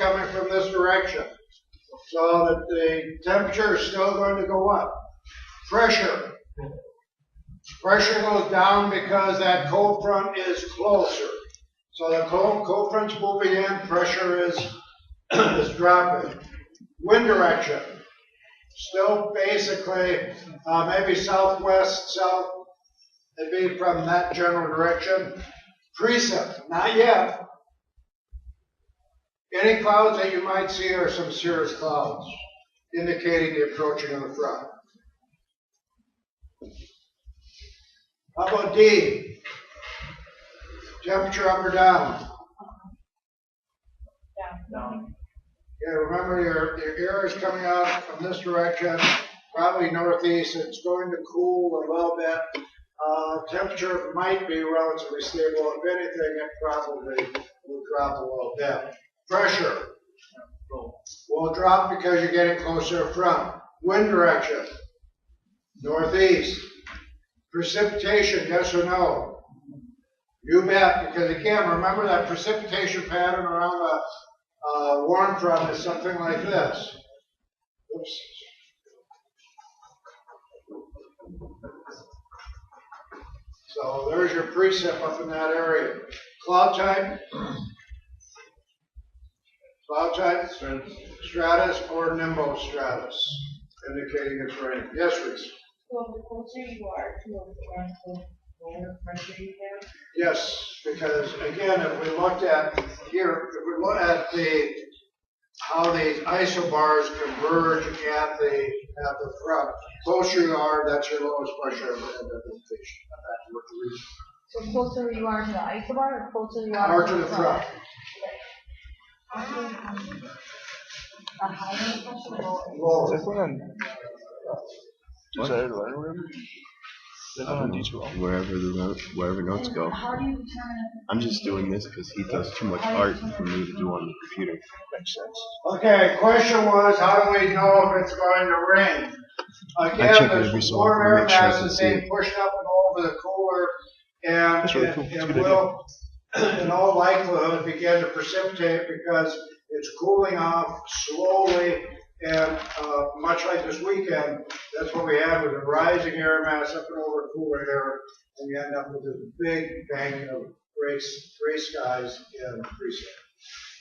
coming from this direction. So that the temperature is still going to go up. Pressure. Pressure goes down because that cold front is closer. So the cold front's moving in, pressure is dropping. Wind direction. Still basically maybe southwest, south. It'd be from that general direction. Precip, not yet. Any clouds that you might see are some cirrus clouds, indicating the approaching of the front. How about D? Temperature up or down? Down. Yeah, remember your air is coming out from this direction, probably northeast. It's going to cool a little bit. Temperature might be relatively stable. If anything, it probably will drop a little bit. Pressure will drop because you're getting closer to front. Wind direction, northeast. Precipitation, yes or no? You bet, because again, remember that precipitation pattern around the warm front is something like this. Oops. So there's your precip up in that area. Cloud type? Cloud type? Stratus or nimbostratus, indicating it's raining. Yes, Reese? So the closer you are to the front, the lower pressure you have? Yes, because again, if we looked at here, if we look at how these isobars converge at the front, closer you are, that's your lowest pressure of the vegetation. So closer you are to the isobar, or closer you are to the front? A higher pressure or Lower. This one. Decided line whatever. Wherever notes go. how do you determine I'm just doing this because he does too much art for me to do on the computer. Makes sense. Okay, question was, how do we know if it's going to rain? Again, check it there's every so warm often to air make sure I masses can see being it. pushed up and over the cooler, and That's really cool. That's a it good will, in all likelihood, begin to precipitate because it's cooling off slowly, and much like this weekend, that's what we had with a rising air mass up and over cooler air, and you end up with this big bank of gray skies in precip.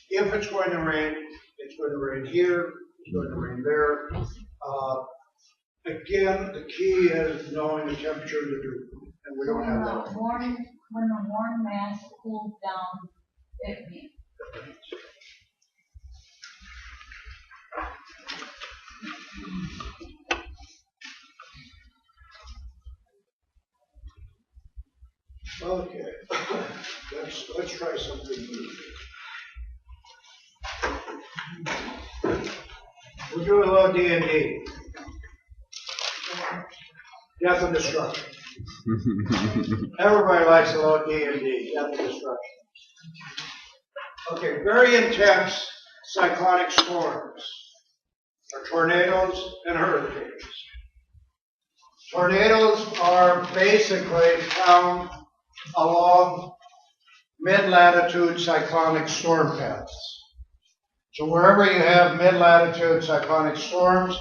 If it's going to rain, it's going to rain here, it's going to rain there. Again, the key is knowing the temperature to do, and we don't have that. when the warm mass cools down, it means. Okay, let's try something new. We'll do a little D&D. Death and destruction. Everybody likes a little D&D, death and destruction. Okay, very intense cyclonic storms are tornadoes and hurricanes. Tornadoes are basically found along mid-latitude cyclonic storm paths. So wherever you have mid-latitude cyclonic storms,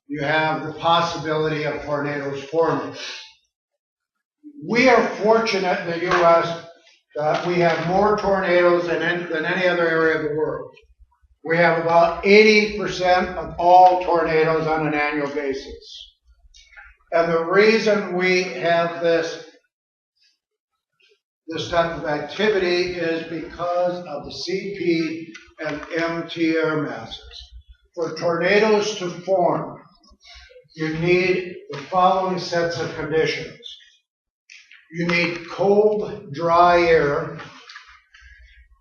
you have the possibility of tornadoes forming. We are fortunate in the U.S. that we have more tornadoes than any other area of the world. We have about 80% of all tornadoes on an annual basis. And the reason we have this type of activity is because of the CP and MT air masses. For tornadoes to form, you need the following sets of conditions. You need cold, dry air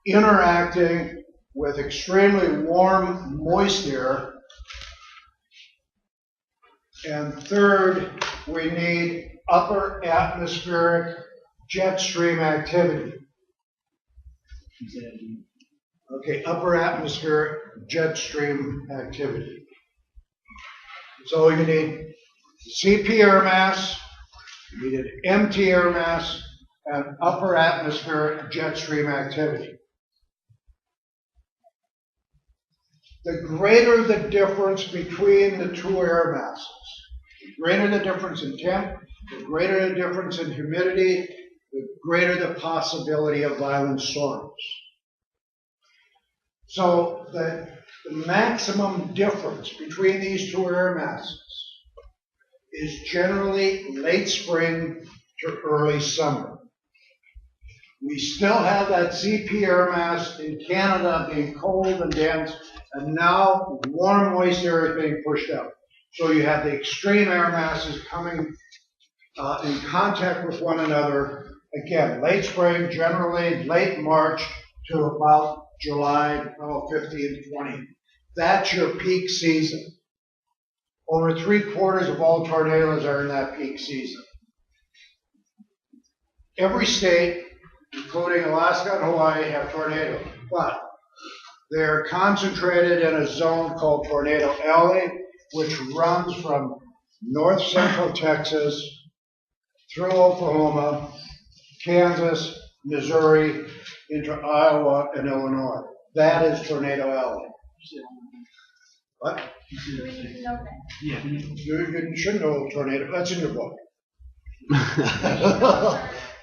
interacting with extremely warm, moist air. And third, we need upper atmospheric jet stream activity. Okay, upper atmospheric jet stream activity. So you need CP air mass, you need an MT air mass, and upper atmospheric jet stream activity. the greater the difference between the two air masses. The greater the difference in temp, the greater the difference in humidity, the greater the possibility of violent storms. So the maximum difference between these two air masses is generally late spring to early summer. We still have that CP air mass in Canada being cold and dense, and now warm, moist air is being pushed out. So you have the extreme air masses coming in contact with one another. Again, late spring, generally late March to about July 15, 20. That's your peak season. Over 3/4 of all tornadoes are in that peak season. Every state, including Alaska and Hawaii, have tornadoes, but they're concentrated in a zone called Tornado Alley, which runs from north central Texas through Oklahoma, Kansas, Missouri, into Iowa and Illinois. That is Tornado Alley. What? Do we need to know that? Yeah. You should know tornado. That's in your book.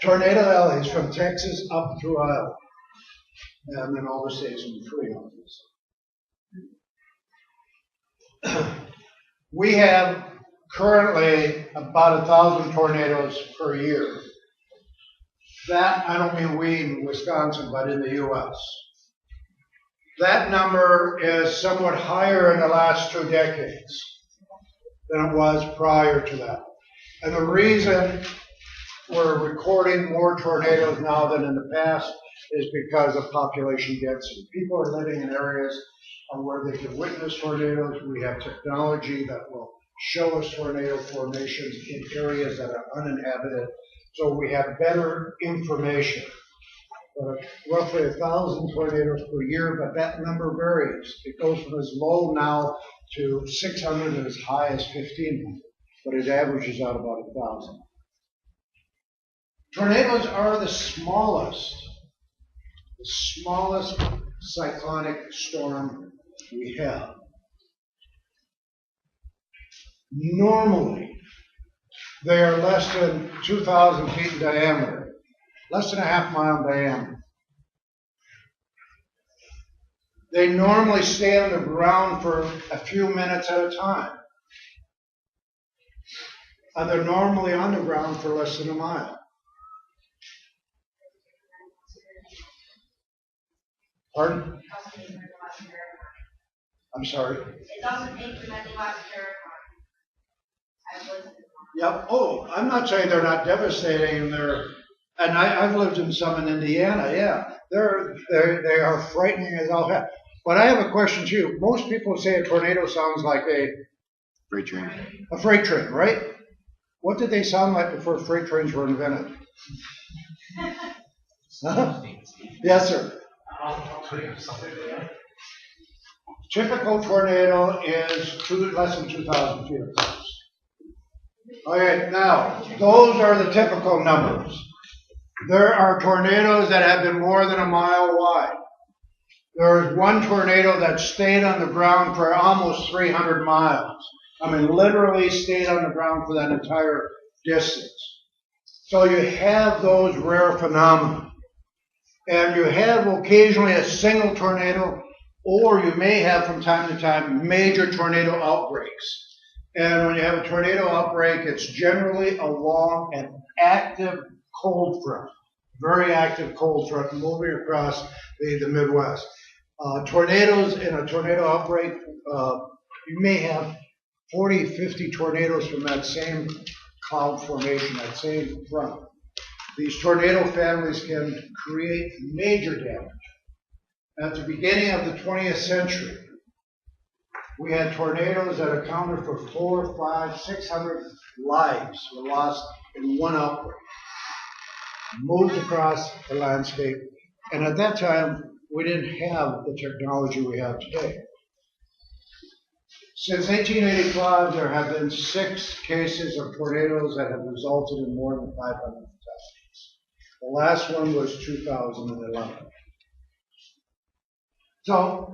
Tornado Alley is from Texas up through Iowa, and then all the states in between. We have currently about 1,000 tornadoes per year. That, I don't mean we in Wisconsin, but in the U.S. That number is somewhat higher in the last 2 decades than it was prior to that. And the reason we're recording more tornadoes now than in the past is because of population density. People are living in areas where they can witness tornadoes. We have technology that will show us tornado formations in areas that are uninhabited. So we have better information. Roughly 1,000 tornadoes per year, but that number varies. It goes from as low now to 600 and as high as 1,500, but it averages out about 1,000. Tornadoes are the smallest cyclonic storm we have. Normally, they are less than 2,000 feet in diameter, less than a half-mile in diameter. They normally stay on the ground for a few minutes at a time. And they're normally on the ground for less than a mile. Pardon? I'm sorry? It doesn't incrementally last terrifying. Yep. Oh, I'm not saying they're not devastating. And I've lived in some in Indiana. Yeah, they are frightening as all heck. But I have a question to you. Most people say a tornado sounds like Freight train. a freight train, right? What did they sound like before freight trains were invented? Huh? Yes, sir. Typical tornado is less than 2,000 feet across. Okay, now, those are the typical numbers. There are tornadoes that have been more than a mile wide. There is one tornado that stayed on the ground for almost 300 miles. I mean, literally stayed on the ground for that entire distance. So you have those rare phenomena. And you have occasionally a single tornado, or you may have from time to time major tornado outbreaks. And when you have a tornado outbreak, it's generally along an active cold front, very active cold front moving across the Midwest. Tornadoes in a tornado outbreak, you may have 40, 50 tornadoes from that same cloud formation, that same front. These tornado families can create major damage. At the beginning of the 20th century, we had tornadoes that accounted for 400, 500, 600 lives were lost in one outbreak. Moved across the landscape, and at that time, we didn't have the technology we have today. Since 1885, there have been 6 cases of tornadoes that have resulted in more than 500 fatalities. The last one was 2011. So